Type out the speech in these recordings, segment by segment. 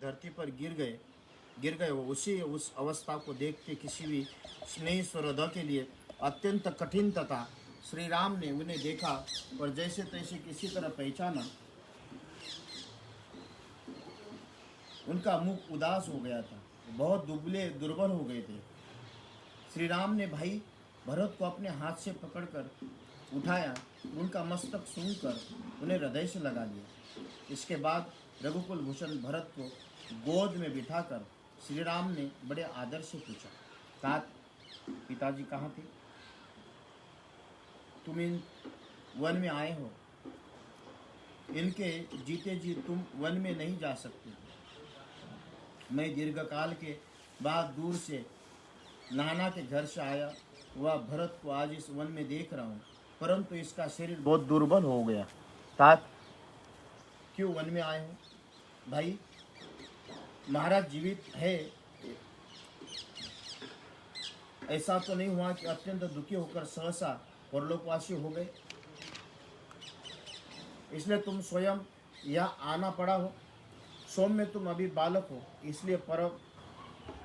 धरती पर गिर गए वो उस अवस्था को देख के किसी भी स्नेही हृदय के लिए अत्यंत कठिन तथा श्री राम ने उन्हें देखा और जैसे तैसे किसी तरह पहचाना। उनका मुख उदास हो गया था, बहुत दुबले दुर्बल हो गए थे। श्री राम ने भाई भरत को अपने हाथ से पकड़कर उठाया, उनका मस्तक सूंघकर उन्हें हृदय से लगा लिया। इसके बाद रघुकुल भूषण भरत को गोद में बिठाकर श्री राम ने बड़े आदर से पूछा, तात पिताजी कहाँ थे? तुम इन वन में आए हो, इनके जीते जी तुम वन में नहीं जा सकते। मैं दीर्घकाल के बाद दूर से नाना के घर से आया, वह भरत को आज इस वन में देख रहा हूँ, परंतु इसका शरीर बहुत दुर्बल हो गया। तात क्यों वन में आए हो? भाई महाराज जीवित है, ऐसा तो नहीं हुआ कि अत्यंत दुखी होकर सहसा परलोकवासी हो गए, इसलिए तुम स्वयं यहाँ आना पड़ा हो। सौम्य तुम अभी बालक हो, इसलिए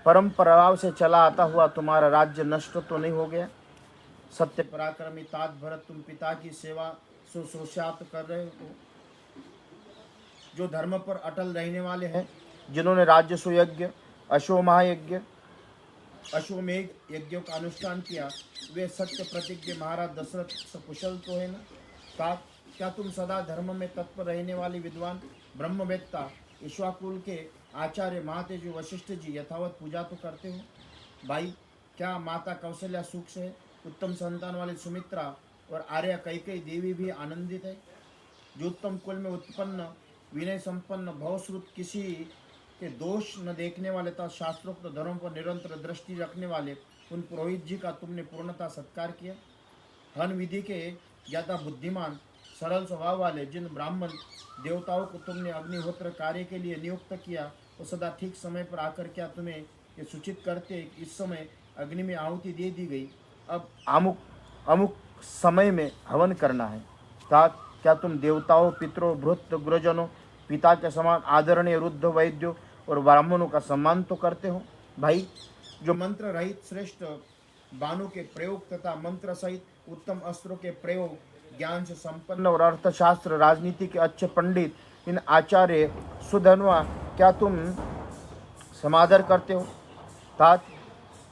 परम प्रभाव से चला आता हुआ तुम्हारा राज्य नष्ट तो नहीं हो गया। सत्य पराक्रमी तात भरत, तुम पिता की सेवा सुश्रूषात कर रहे हो, जो धर्म पर अटल रहने वाले हैं, जिन्होंने राज्य सुयज्ञ अश्वमेघ यज्ञों का अनुष्ठान किया, वे सत्य प्रतिज्ञ महाराज दशरथ सकुशल तो है ना? तात क्या तुम सदा धर्म में तत्पर रहने वाले विद्वान ब्रह्मवेत्ता ईश्वाकुल के आचार्य महातेज वशिष्ठ जी यथावत पूजा तो करते हो? भाई क्या माता कौशल्या सुख से, उत्तम संतान वाली सुमित्रा और आर्या कैकेयी देवी भी आनंदित है? जो उत्तम कुल में उत्पन्न विनय संपन्न भवश्रुत, किसी के दोष न देखने वाले तथा शास्त्रोक्त धर्म पर निरंतर दृष्टि रखने वाले उन पुरोहित जी का तुमने पूर्णता सत्कार किया। हन विधि के ज्ञाता बुद्धिमान सरल स्वभाव वाले जिन ब्राह्मण देवताओं को तुमने अग्निहोत्र कार्य के लिए नियुक्त किया, वो सदा ठीक समय पर आकर क्या तुम्हें ये सूचित करते कि इस समय अग्नि में आहुति दे दी गई, अब अमुक समय में हवन करना है। तात क्या तुम देवताओं, पितरों, भृत्य, गुरुजनों, पिता के समान आदरणीय वृद्ध वैद्यों और ब्राह्मणों का सम्मान तो करते हो? भाई जो मंत्र रहित श्रेष्ठ बाणों के प्रयोग तथा मंत्र सहित उत्तम अस्त्रों के प्रयोग, ज्ञान से संपन्न और अर्थशास्त्र राजनीति के अच्छे पंडित, इन आचार्य सुधनवा क्या तुम समादर करते हो? तात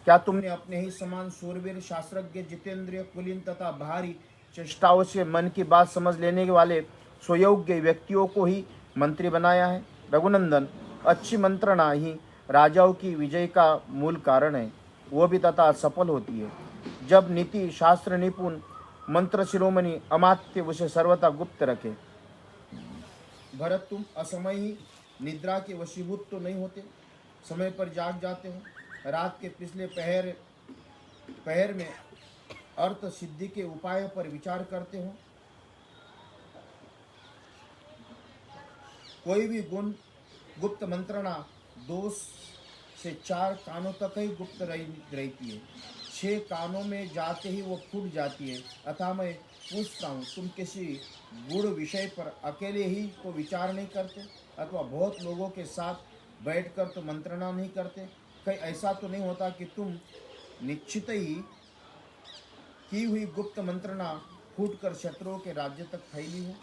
क्या तुमने अपने ही समान सूरवीर, शास्त्रज्ञ, जितेंद्रिय, कुलीन तथा भारी चेष्टाओं से मन की बात समझ लेने वाले सुयोग्य व्यक्तियों को ही मंत्री बनाया है? रघुनंदन, अच्छी मंत्रणा ही राजाओं की विजय का मूल कारण है, वो भी तथा सफल होती है जब नीति शास्त्र निपुण मंत्र शिरोमणि अमात्य उसे सर्वथा गुप्त रखे। भरत तुम असमय ही निद्रा के वशीभूत तो नहीं होते, समय पर जाग जाते हो, रात के पिछले पहर में अर्थ सिद्धि के उपायों पर विचार करते हो। कोई भी गुण गुप्त मंत्रणा 2 से 4 कानों तक ही गुप्त रहती है, 6 कानों में जाते ही वो फूट जाती है। अतः मैं पूछता हूँ, तुम किसी गुड़ विषय पर अकेले ही को विचार नहीं करते अथवा बहुत लोगों के साथ बैठकर तो मंत्रणा नहीं करते? कहीं ऐसा तो नहीं होता कि तुम निश्चित ही की हुई गुप्त मंत्रणा फूटकर शत्रुओं के राज्य तक फैली हो?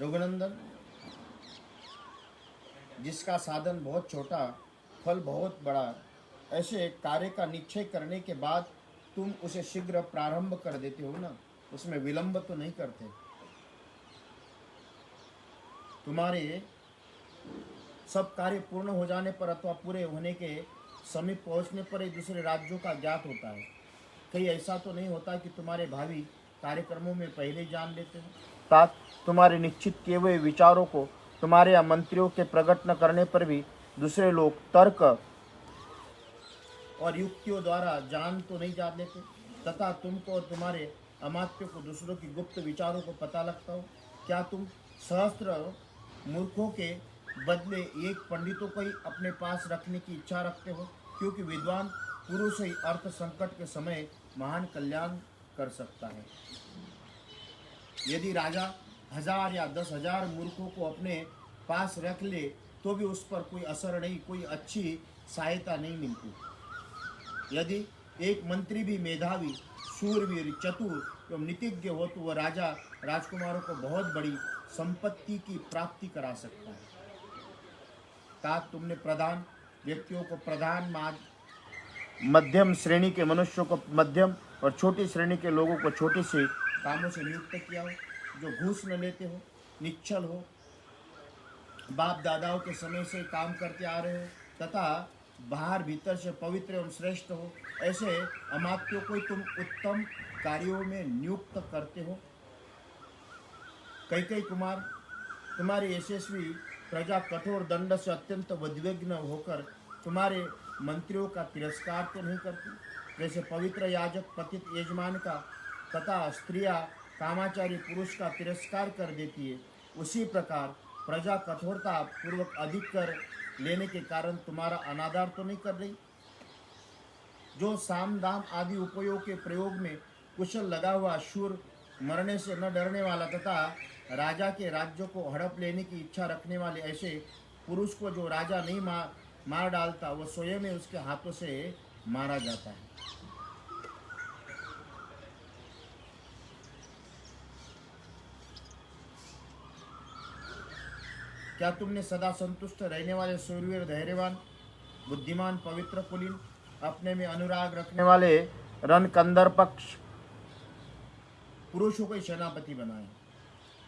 रघुनंदन, जिसका साधन बहुत छोटा, फल बहुत बड़ा, ऐसे कार्य का निश्चय करने के बाद तुम उसे शीघ्र प्रारंभ कर देते हो ना, उसमें विलंब तो नहीं करते। तुम्हारे सब कार्य पूर्ण हो जाने पर अथवा पूरे होने के समीप पहुंचने पर ही दूसरे राज्यों का ज्ञात होता है। कहीं ऐसा तो नहीं होता कि तुम्हारे भावी कार्यक्रमों में पहले ही जान लेते हो? तात तुम्हारे निश्चित किए हुए विचारों को तुम्हारे या मंत्रियों के प्रकट न करने पर भी दूसरे लोग तर्क और युक्तियों द्वारा जान तो नहीं जान लेते, तथा तुमको और तुम्हारे अमात्य को दूसरों की गुप्त विचारों को पता लगता हो? क्या तुम सहस्त्र मूर्खों के बदले एक पंडितों को ही अपने पास रखने की इच्छा रखते हो, क्योंकि विद्वान पुरुष ही अर्थ संकट के समय महान कल्याण कर सकता है। यदि राजा 1000 या 10,000 मूर्खों को अपने पास रख ले तो भी उस पर कोई असर नहीं, कोई अच्छी सहायता नहीं मिलती। यदि एक मंत्री भी मेधावी, शूरवीर, चतुर एवं नीतिज्ञ हो तो वह राजा राजकुमारों को बहुत बड़ी संपत्ति की प्राप्ति करा सकता है। तात तुमने प्रधान व्यक्तियों को प्रधान, मध्यम श्रेणी के मनुष्यों को मध्यम और छोटी श्रेणी के लोगों को छोटे से कामों से नियुक्त किया हो, जो घूस न लेते हो, निश्चल हो, बाप दादाओं के समय से काम करते आ रहे हो तथा बाहर भीतर से पवित्र एवं श्रेष्ठ हो, ऐसे अमात्यों को तुम उत्तम कार्यों में नियुक्त करते हो। कैकेयी कुमार, तुम्हारे यशस्वी प्रजा कठोर दंड से अत्यंत उद्विग्न होकर तुम्हारे मंत्रियों का तिरस्कार तो नहीं करती। जैसे पवित्र याजक पतित यजमान का तथा स्त्रियां कामाचारी पुरुष का तिरस्कार कर देती है, उसी प्रकार प्रजा कठोरता पूर्वक अधिक कर लेने के कारण तुम्हारा अनादर तो नहीं कर रही। जो साम दाम आदि उपायों के प्रयोग में कुशल लगा हुआ शूर, मरने से न डरने वाला तथा राजा के राज्य को हड़प लेने की इच्छा रखने वाले ऐसे पुरुष को जो राजा नहीं मार डालता, वह स्वयं ही उसके हाथों से मारा जाता है। क्या तुमने सदा संतुष्ट रहने वाले सूरवीर, धैर्यवान, बुद्धिमान, पवित्र, कुलीन, अपने में अनुराग रखने वाले रण कंदर पक्ष पुरुषों को सेनापति बनाए?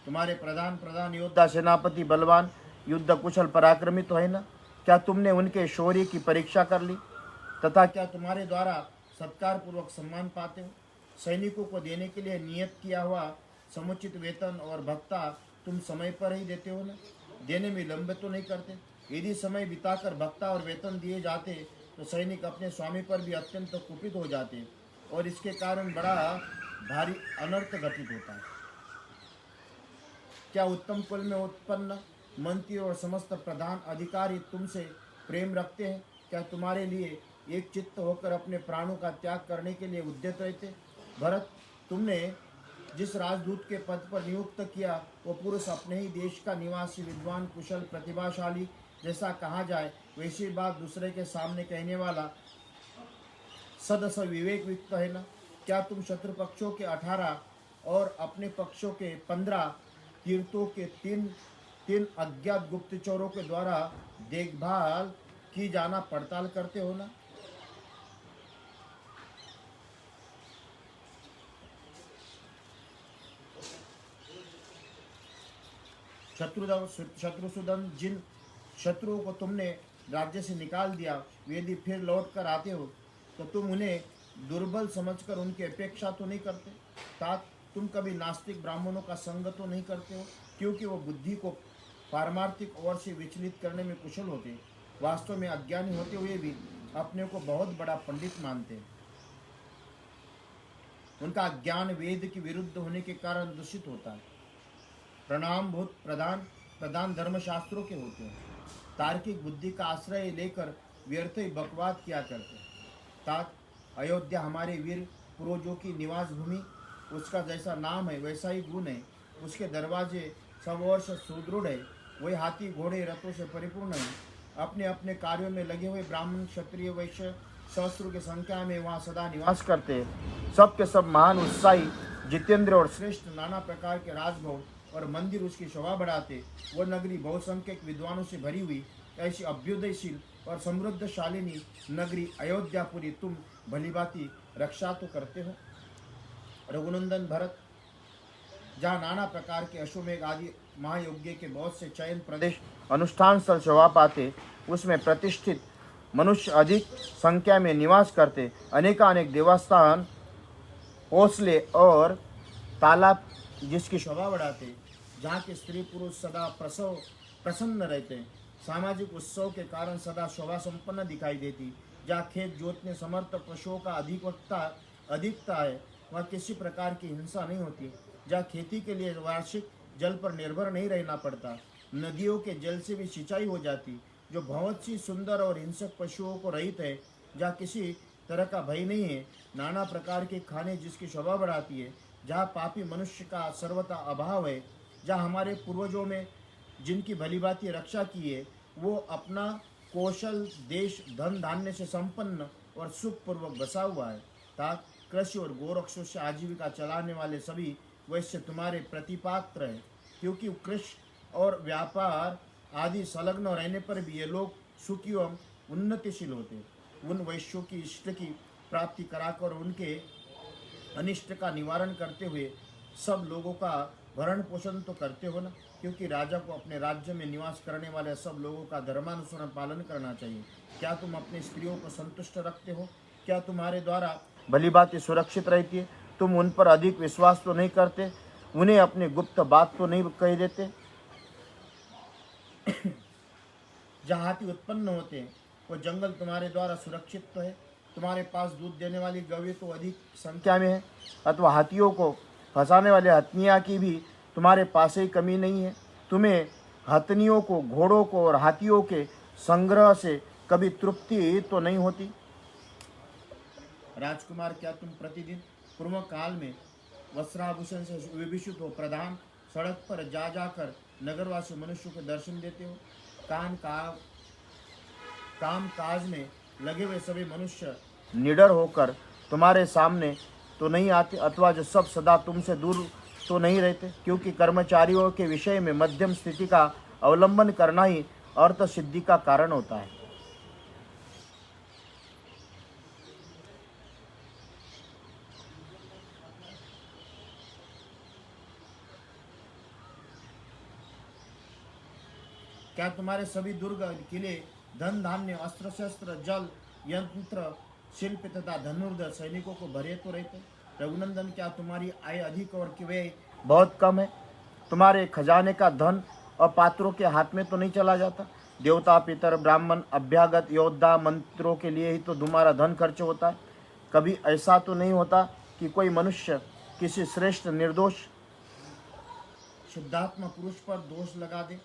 तुम्हारे प्रधान योद्धा, सेनापति, बलवान, युद्ध कुशल, पराक्रमी तो है ना? क्या तुमने उनके शौर्य की परीक्षा कर ली तथा क्या तुम्हारे द्वारा सत्कार पूर्वक सम्मान पाते हो? सैनिकों को देने के लिए नियत किया हुआ समुचित वेतन और भत्ता तुम समय पर ही देते हो ना? देने में लंबे तो नहीं करते। यदि समय बिताकर भत्ता और वेतन दिए जाते तो सैनिक अपने स्वामी पर भी अत्यंत कुपित हो जाते और इसके कारण बड़ा भारी अनर्थ घटित होता है। क्या उत्तम कुल में उत्पन्न मंत्री और समस्त प्रधान अधिकारी तुमसे प्रेम रखते हैं? क्या तुम्हारे लिए एक चित्त होकर अपने प्राणों का त्याग करने के लिए उद्यत रहते? भरत, तुमने जिस राजदूत के पद पर नियुक्त किया वो पुरुष अपने ही देश का निवासी, विद्वान, कुशल, प्रतिभाशाली जैसा कहा जाए वैसी बात दूसरे के सामने कहने वाला सदस विवेक युक्त है ना? क्या तुम शत्रु पक्षों के 18 और अपने पक्षों के 15 तीर्थों के तीन अज्ञात गुप्तचरों के द्वारा देखभाल की जाना पड़ताल करते हो ना? शत्रुसूदन, जिन शत्रुओं को तुमने राज्य से निकाल दिया, यदि फिर लौट कर आते हो तो तुम उन्हें दुर्बल समझकर उनकी अपेक्षा तो नहीं करते? तात, तुम कभी नास्तिक ब्राह्मणों का संग तो नहीं करते हो, क्योंकि वो बुद्धि को पारमार्थिक ओर से विचलित करने में कुशल होते हैं। वास्तव में अज्ञानी होते हुए भी अपने को बहुत बड़ा पंडित मानते हैं। उनका ज्ञान वेद के विरुद्ध होने के कारण दूषित होता है। प्रणामभूत प्रधान धर्मशास्त्रों के होते हैं। तार्किक बुद्धि का आश्रय लेकर व्यर्थ ही बकवाद किया करते हैं। तात, अयोध्या हमारे वीर पूर्वजों की निवास भूमि, उसका जैसा नाम है वैसा ही गुण है। उसके दरवाजे सब ओर से सुदृढ़ है, वही हाथी घोड़े रथों से परिपूर्ण है। अपने अपने कार्यों में लगे हुए ब्राह्मण, क्षत्रिय, वैश्य सहस्रों की संख्या में वहाँ सदा निवास करते हैं। सब के सब महान, उत्साही, जितेंद्र और श्रेष्ठ नाना प्रकार के राजभवन और मंदिर उसकी शोभा बढ़ाते। वह नगरी बहुसंख्यक विद्वानों से भरी हुई ऐसी अभ्युदयशील और समृद्धशालिनी नगरी अयोध्यापुरी तुम भलीभांति रक्षा तो करते हो। रघुनंदन भरत, जहाँ नाना प्रकार के अश्वमेघ आदि महायज्ञ के बहुत से चयन प्रदेश अनुष्ठान स्थल शोभा पाते, उसमें प्रतिष्ठित मनुष्य अधिक संख्या में निवास करते, अनेकानेक देवस्थान, हौसले और तालाब जिसकी शोभा बढ़ाते, जहाँ के स्त्री पुरुष सदा प्रसन्न रहते हैं, सामाजिक उत्सव के कारण सदा शोभा संपन्न दिखाई देती, जहाँ खेत जोतने समर्थ पशुओं का अधिकता है, वहाँ किसी प्रकार की हिंसा नहीं होती, जहाँ खेती के लिए वार्षिक जल पर निर्भर नहीं रहना पड़ता, नदियों के जल से भी सिंचाई हो जाती, जो बहुत सी सुंदर और हिंसक पशुओं को रहित है, जहाँ किसी तरह का भय नहीं है, नाना प्रकार के खाने जिसकी शोभा बढ़ाती है, जहाँ पापी मनुष्य का सर्वथा अभाव है, जहाँ हमारे पूर्वजों में जिनकी भली भांति रक्षा की है, वो अपना कौशल देश धन धान्य से संपन्न और सुखपूर्वक बसा हुआ है। ताक कृषि और गोरक्षों से आजीविका चलाने वाले सभी वैश्य तुम्हारे प्रतिपात्र है, क्योंकि कृषि और व्यापार आदि संलग्न रहने पर भी ये लोग सुखी एवं उन्नतिशील होते हैं। उन वैश्यों की इष्ट की प्राप्ति कराकर उनके अनिष्ट का निवारण करते हुए सब लोगों का भरण पोषण तो करते हो ना, क्योंकि राजा को अपने राज्य में निवास करने वाले सब लोगों का धर्मानुसार पालन करना चाहिए। क्या तुम अपनी स्त्रियों को संतुष्ट रखते हो? क्या तुम्हारे द्वारा भली बातें सुरक्षित रहती है? तुम उन पर अधिक विश्वास तो नहीं करते? उन्हें अपनी गुप्त बात तो नहीं कह देते? जहाँ हाथी उत्पन्न होते हैं वो जंगल तुम्हारे द्वारा सुरक्षित तो है? तुम्हारे पास दूध देने वाली गवें तो अधिक संख्या में है, अथवा हाथियों को फंसाने वाले हथनिया की भी तुम्हारे पास ही कमी नहीं है। तुम्हें हथनियों को, घोड़ों को और हाथियों के संग्रह से कभी तृप्ति तो नहीं होती? राजकुमार, क्या तुम प्रतिदिन पूर्व काल में वस्त्राभूषण से विभूषित हो प्रधान सड़क पर जा जाकर नगरवासी मनुष्यों को दर्शन देते हो? काम काज में लगे हुए सभी मनुष्य निडर होकर तुम्हारे सामने तो नहीं आते, अथवा जो सब सदा तुमसे दूर तो नहीं रहते? क्योंकि कर्मचारियों के विषय में मध्यम स्थिति का अवलंबन करना ही अर्थ सिद्धि का कारण होता है। क्या तुम्हारे सभी दुर्ग, किले, धन धान्य, अस्त्र शस्त्र, जल यंत्र, शिल्प तथा धनुर्धर सैनिकों को भरे तो रहते? रघुनंदन, क्या तुम्हारी आय अधिक और व्यय बहुत कम है? तुम्हारे खजाने का धन और पात्रों के हाथ में तो नहीं चला जाता? देवता, पितर, ब्राह्मण, अभ्यागत, योद्धा, मंत्रों के लिए ही तो तुम्हारा धन खर्च होता है। कभी ऐसा तो नहीं होता कि कोई मनुष्य किसी श्रेष्ठ निर्दोष शुद्धात्मा पुरुष पर दोष लगा दे?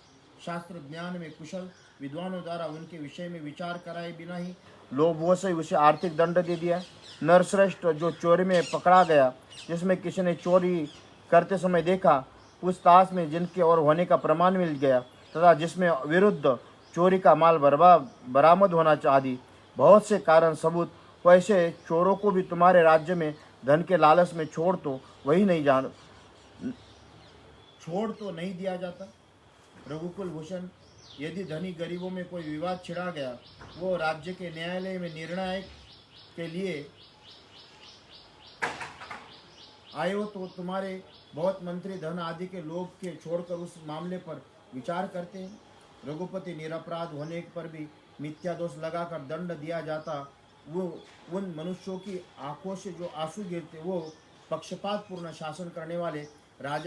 शास्त्र ज्ञान में कुशल विद्वानों द्वारा उनके विषय में विचार कराए बिना ही लोभों से उसे आर्थिक दंड दे दिया। नरश्रेष्ठ जो चोरी में पकड़ा गया, जिसमें किसी ने चोरी करते समय देखा, पूछताछ में जिनके और होने का प्रमाण मिल गया, तथा जिसमें विरुद्ध चोरी का माल बरामद होना आदि बहुत से कारण सबूत, वैसे चोरों को भी तुम्हारे राज्य में धन के लालच में छोड़ तो नहीं दिया जाता। रघुकुल भूषण, यदि धनी गरीबों में कोई विवाद छिड़ा गया, वो राज्य के न्यायालय में निर्णय के लिए आए हो तो तुम्हारे बहुत मंत्री धन आदि के लोभ के छोड़कर उस मामले पर विचार करते हैं। रघुपति निरपराध होने पर भी मिथ्या दोष लगाकर दंड दिया जाता। वो उन मनुष्यों की आंखों से जो आंसू गिरते, वो पक्षपात पूर्ण शासन करने वाले राजा